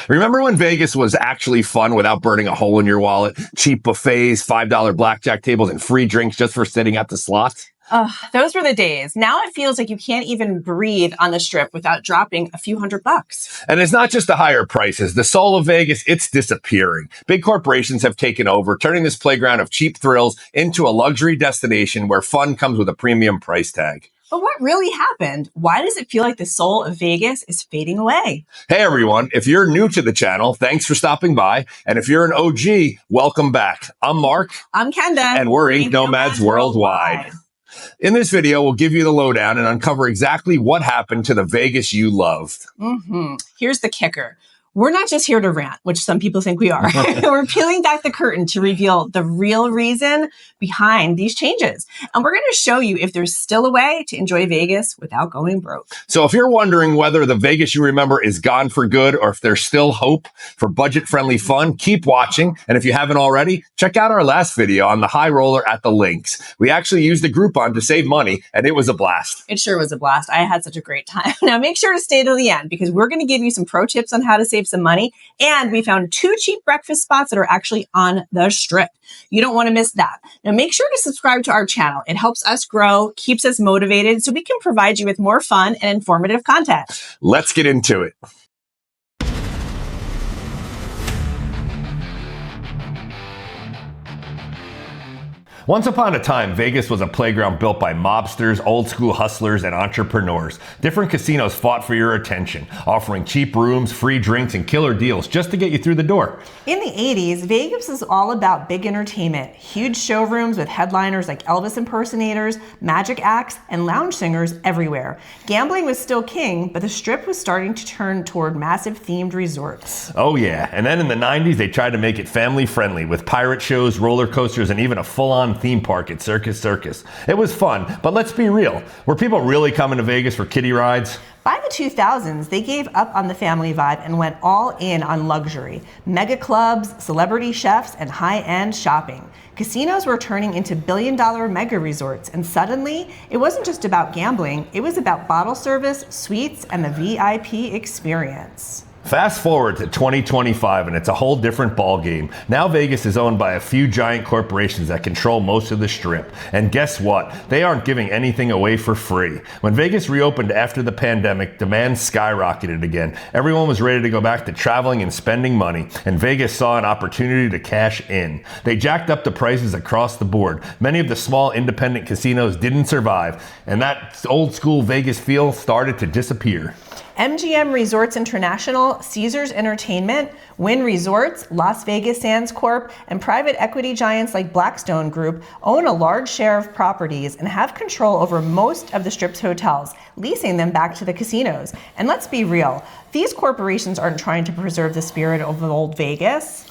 Remember when Vegas was actually fun without burning a hole in your wallet? Cheap buffets, $5 blackjack tables, and free drinks just for sitting at the slots? Those were the days. Now it feels like you can't even breathe on the Strip without dropping a few $100. And it's not just the higher prices. The soul of Vegas, it's disappearing. Big corporations have taken over, turning this playground of cheap thrills into a luxury destination where fun comes with a premium price tag. But what really happened? Why does it feel like the soul of Vegas is fading away? Hey everyone, if you're new to the channel, thanks for stopping by. And if you're an OG, welcome back. I'm Mark. I'm Kenda. And we're Ink Nomads Worldwide. In this video, we'll give you the lowdown and uncover exactly what happened to the Vegas you loved. Here's the kicker. We're not just here to rant, which some people think we are. We're peeling back the curtain to reveal the real reason behind these changes. And we're going to show you if there's still a way to enjoy Vegas without going broke. So if you're wondering whether the Vegas you remember is gone for good or if there's still hope for budget-friendly fun, keep watching. And if you haven't already, check out our last video on the high roller at the links. We actually used a Groupon to save money, and it was a blast. It sure was a blast. I had such a great time. Now make sure to stay till the end because we're going to give you some pro tips on how to save some money. And we found 2 cheap breakfast spots that are actually on the Strip. You don't want to miss that. Now make sure to subscribe to our channel. It helps us grow, keeps us motivated, so we can provide you with more fun and informative content. Let's get into it. Once upon a time, Vegas was a playground built by mobsters, old school hustlers, and entrepreneurs. Different casinos fought for your attention, offering cheap rooms, free drinks, and killer deals just to get you through the door. In the 80s, Vegas was all about big entertainment, huge showrooms with headliners like Elvis impersonators, magic acts, and lounge singers everywhere. Gambling was still king, but the Strip was starting to turn toward massive themed resorts. Oh yeah, and then in the 90s, they tried to make it family friendly with pirate shows, roller coasters, and even a full-on theme park at Circus Circus. It was fun, but let's be real. Were people really coming to Vegas for kiddie rides? By the 2000s, they gave up on the family vibe and went all in on luxury. Mega clubs, celebrity chefs, and high-end shopping. Casinos were turning into billion-dollar mega resorts, and suddenly, it wasn't just about gambling, it was about bottle service, suites, and the VIP experience. Fast forward to 2025 and it's a whole different ballgame. Now Vegas is owned by a few giant corporations that control most of the Strip. And guess what? They aren't giving anything away for free. When Vegas reopened after the pandemic, demand skyrocketed again. Everyone was ready to go back to traveling and spending money, and Vegas saw an opportunity to cash in. They jacked up the prices across the board. Many of the small independent casinos didn't survive, and that old school Vegas feel started to disappear. MGM Resorts International, Caesars Entertainment, Wynn Resorts, Las Vegas Sands Corp., and private equity giants like Blackstone Group own a large share of properties and have control over most of the Strip's hotels, leasing them back to the casinos. And let's be real, these corporations aren't trying to preserve the spirit of old Vegas.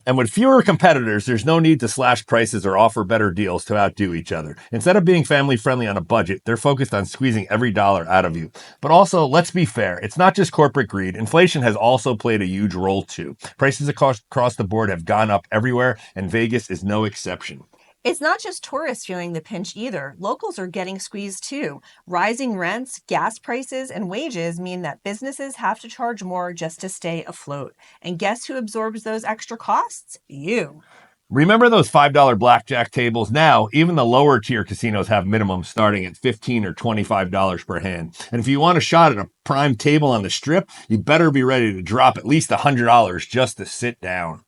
And with fewer competitors, there's no need to slash prices or offer better deals to outdo each other. Instead of being family friendly on a budget, they're focused on squeezing every dollar out of you. But also, let's be fair, it's not just corporate greed. Inflation has also played a huge role too. Prices across the board have gone up everywhere, and Vegas is no exception. It's not just tourists feeling the pinch either. Locals are getting squeezed too. Rising rents, gas prices, and wages mean that businesses have to charge more just to stay afloat. And guess who absorbs those extra costs? You. Remember those $5 blackjack tables? Now, even the lower tier casinos have minimums starting at $15 or $25 per hand. And if you want a shot at a prime table on the Strip, you better be ready to drop at least $100 just to sit down.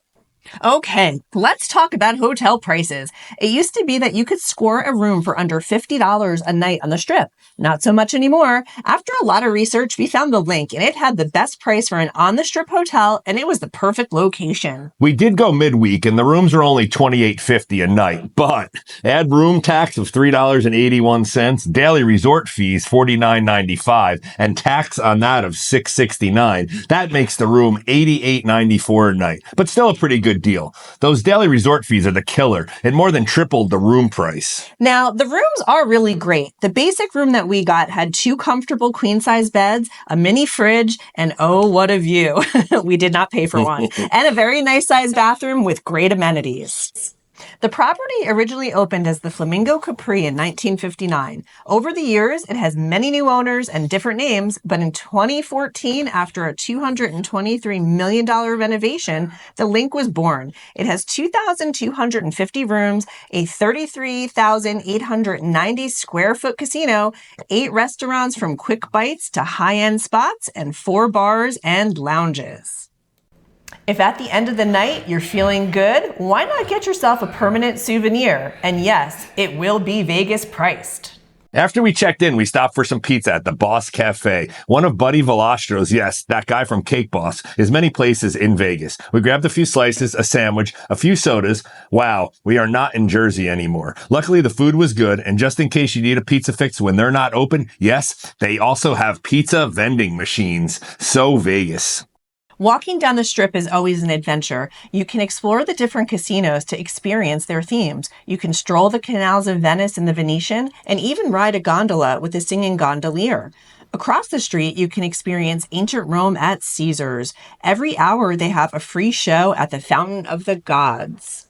Okay, let's talk about hotel prices. It used to be that you could score a room for under $50 a night on the Strip. Not so much anymore. After a lot of research, we found the link and it had the best price for an on-the-Strip hotel and it was the perfect location. We did go midweek and the rooms are only $28.50 a night, but add room tax of $3.81, daily resort fees $49.95, and tax on that of $6.69. That makes the room $88.94 a night, but still a pretty good deal. Those daily resort fees are the killer. It more than tripled the room price. Now, the rooms are really great. The basic room that we got had 2 comfortable queen-size beds, a mini fridge, and oh, what a view. We did not pay for one. And a very nice-sized bathroom with great amenities. The property originally opened as the Flamingo Capri in 1959. Over the years, it has many new owners and different names, but in 2014, after a $223 million renovation, the Link was born. It has 2,250 rooms, a 33,890 square foot casino, 8 restaurants from quick bites to high-end spots, and 4 bars and lounges. If at the end of the night you're feeling good, why not get yourself a permanent souvenir? And yes, it will be Vegas priced. After we checked in, we stopped for some pizza at the Boss Cafe. One of Buddy Velastro's, yes, that guy from Cake Boss, is many places in Vegas. We grabbed a few slices, a sandwich, a few sodas. Wow, we are not in Jersey anymore. Luckily, the food was good, and just in case you need a pizza fix when they're not open, yes, they also have pizza vending machines. So Vegas. Walking down the Strip is always an adventure. You can explore the different casinos to experience their themes. You can stroll the canals of Venice and the Venetian, and even ride a gondola with a singing gondolier. Across the street, you can experience ancient Rome at Caesars. Every hour, they have a free show at the Fountain of the Gods.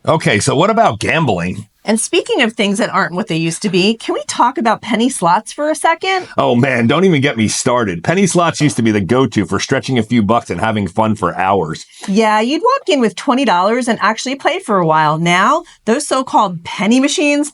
Okay, so what about gambling? And speaking of things that aren't what they used to be, can we talk about penny slots for a second? Oh man, don't even get me started. Penny slots used to be the go-to for stretching a few bucks and having fun for hours. Yeah, you'd walk in with $20 and actually play for a while. Now, those so-called penny machines,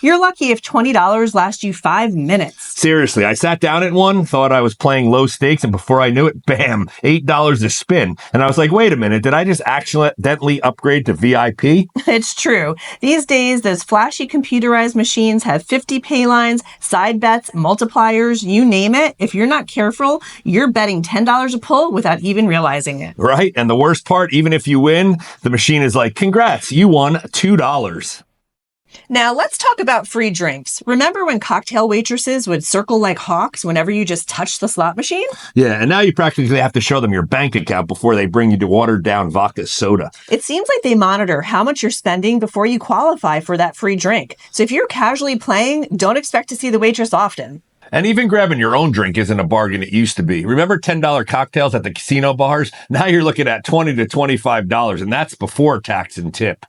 you're lucky if $20 lasts you 5 minutes. Seriously, I sat down at one, thought I was playing low stakes, and before I knew it, bam, $8 a spin. And I was like, wait a minute, did I just accidentally upgrade to VIP? It's true. These days, those flashy computerized machines have 50 pay lines, side bets, multipliers, you name it. If you're not careful, you're betting $10 a pull without even realizing it. Right? And the worst part, even if you win, the machine is like, congrats, you won $2. Now, let's talk about free drinks. Remember when cocktail waitresses would circle like hawks whenever you just touched the slot machine? Yeah, and now you practically have to show them your bank account before they bring you to watered-down vodka soda. It seems like they monitor how much you're spending before you qualify for that free drink. So if you're casually playing, don't expect to see the waitress often. And even grabbing your own drink isn't a bargain it used to be. Remember $10 cocktails at the casino bars? Now you're looking at $20 to $25, and that's before tax and tip.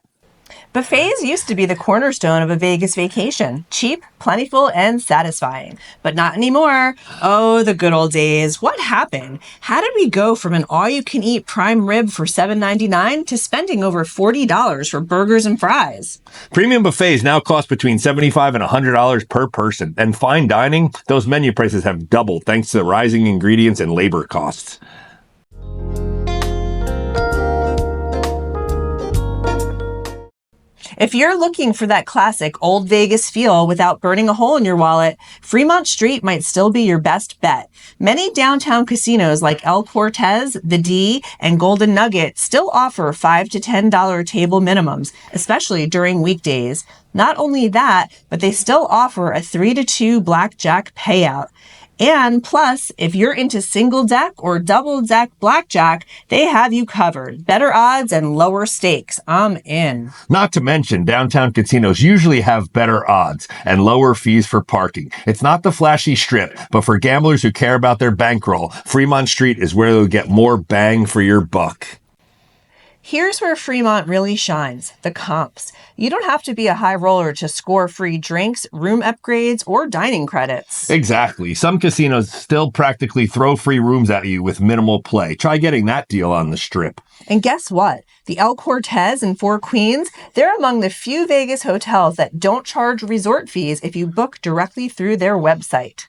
Buffets used to be the cornerstone of a Vegas vacation. Cheap, plentiful, and satisfying. But not anymore. Oh, the good old days. What happened? How did we go from an all-you-can-eat prime rib for $7.99 to spending over $40 for burgers and fries? Premium buffets now cost between $75 and $100 per person. And fine dining, those menu prices have doubled thanks to the rising ingredients and labor costs. If you're looking for that classic old Vegas feel without burning a hole in your wallet, Fremont Street might still be your best bet. Many downtown casinos like El Cortez, The D, and Golden Nugget still offer $5 to $10 table minimums, especially during weekdays. Not only that, but they still offer a 3 to 2 blackjack payout. And plus, if you're into single deck or double deck blackjack, they have you covered. Better odds and lower stakes. I'm in. Not to mention, downtown casinos usually have better odds and lower fees for parking. It's not the flashy strip, but for gamblers who care about their bankroll, Fremont Street is where you'll get more bang for your buck. Here's where Fremont really shines, the comps. You don't have to be a high roller to score free drinks, room upgrades, or dining credits. Exactly. Some casinos still practically throw free rooms at you with minimal play. Try getting that deal on the Strip. And guess what? The El Cortez in Four Queens, they're among the few Vegas hotels that don't charge resort fees if you book directly through their website.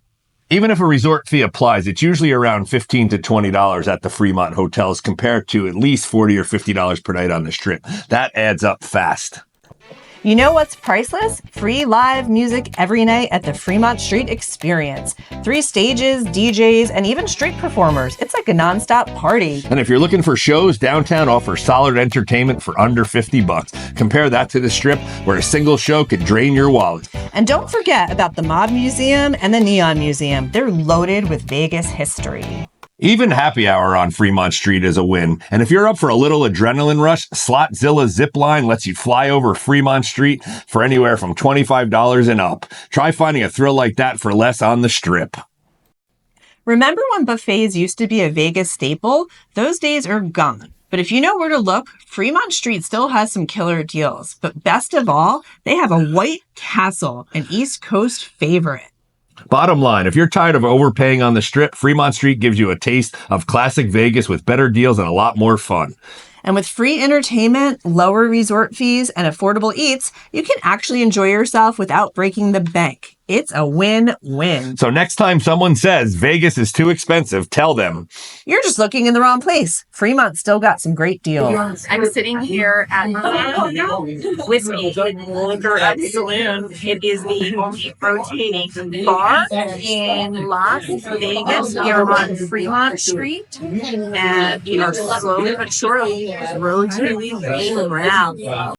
Even if a resort fee applies, it's usually around $15 to $20 at the Fremont hotels compared to at least $40 or $50 per night on the Strip. That adds up fast. You know what's priceless? Free live music every night at the Fremont Street Experience. 3 stages, DJs, and even street performers. It's like a nonstop party. And if you're looking for shows, downtown offers solid entertainment for under $50. Compare that to the Strip, where a single show could drain your wallet. And don't forget about the Mob Museum and the Neon Museum. They're loaded with Vegas history. Even happy hour on Fremont Street is a win. And if you're up for a little adrenaline rush, Slotzilla Zipline lets you fly over Fremont Street for anywhere from $25 and up. Try finding a thrill like that for less on the Strip. Remember when buffets used to be a Vegas staple? Those days are gone. But if you know where to look, Fremont Street still has some killer deals. But best of all, they have a White Castle, an East Coast favorite. Bottom line, if you're tired of overpaying on the Strip, Fremont Street gives you a taste of classic Vegas with better deals and a lot more fun. And with free entertainment, lower resort fees, and affordable eats, you can actually enjoy yourself without breaking the bank. It's a win-win. So next time someone says Vegas is too expensive, tell them, you're just looking in the wrong place. Fremont's still got some great deals. I'm sitting here at Whiskey Liquor at Saloon. It is the only rotating bar in Las Vegas here on Fremont Street. And we are slowly but surely rotating around.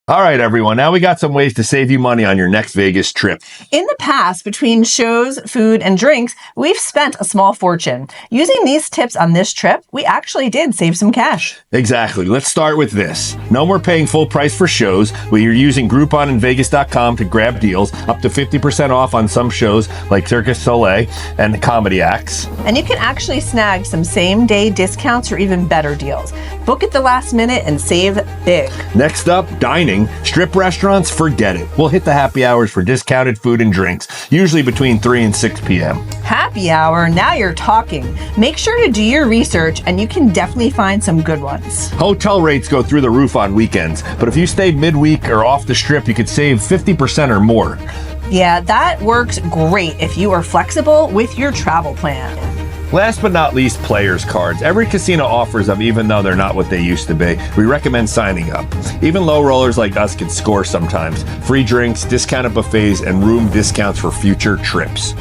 all right, everyone, now we got some ways to save you money on your next Vegas trip. In the past, between shows, food, and drinks, we've spent a small fortune. Using these tips on this trip, we actually did save some cash. Exactly. Let's start with this. No more paying full price for shows. We're using GrouponandVegas.com to grab deals, up to 50% off on some shows like Circus Soleil and comedy acts. And you can actually snag some same-day discounts or even better deals. Book at the last minute and save big. Next up, dining. Strip restaurants, forget it. We'll hit the happy hours for discounted food and drinks, usually between 3 and 6 p.m. Happy hour, now you're talking. Make sure to do your research and you can definitely find some good ones. Hotel rates go through the roof on weekends, but if you stay midweek or off the Strip, you could save 50% or more. Yeah, that works great if you are flexible with your travel plan. Last but not least, players cards. Every casino offers them, even though they're not what they used to be. We recommend signing up. Even low rollers like us can score sometimes. Free drinks, discounted buffets, and room discounts for future trips.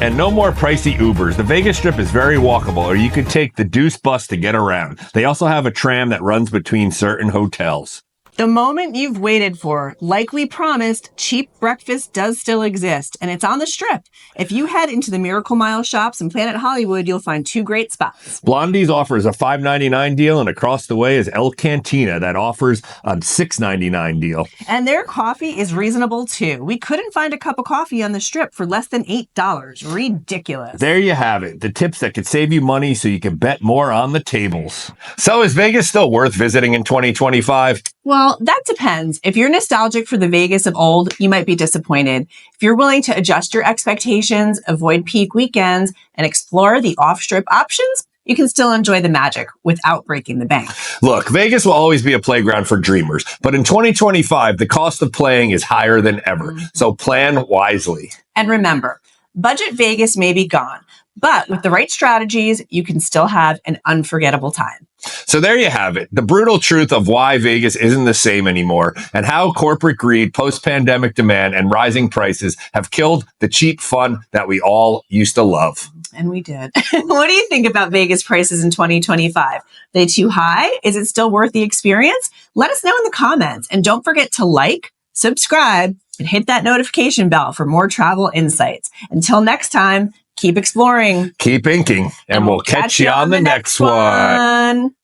And no more pricey Ubers. The Vegas Strip is very walkable, or you could take the Deuce bus to get around. They also have a tram that runs between certain hotels. The moment you've waited for, like we promised, cheap breakfast does still exist, and it's on the Strip. If you head into the Miracle Mile shops in Planet Hollywood, you'll find 2 great spots. Blondie's offers a $5.99 deal, and across the way is El Cantina that offers a $6.99 deal. And their coffee is reasonable too. We couldn't find a cup of coffee on the Strip for less than $8. Ridiculous. There you have it. The tips that could save you money so you can bet more on the tables. So is Vegas still worth visiting in 2025? Well, that depends. If you're nostalgic for the Vegas of old, you might be disappointed. If you're willing to adjust your expectations, avoid peak weekends, and explore the off-strip options, you can still enjoy the magic without breaking the bank. Look, Vegas will always be a playground for dreamers, but in 2025, the cost of playing is higher than ever. So plan wisely. And remember, budget Vegas may be gone, but with the right strategies, you can still have an unforgettable time. So there you have it, the brutal truth of why Vegas isn't the same anymore and how corporate greed, post-pandemic demand, and rising prices have killed the cheap fun that we all used to love. And we did. What do you think about Vegas prices in 2025? Are they too high? Is it still worth the experience? Let us know in the comments. And don't forget to like, subscribe, and hit that notification bell for more travel insights. Until next time, keep exploring. Keep inking, and we'll catch you on the next one.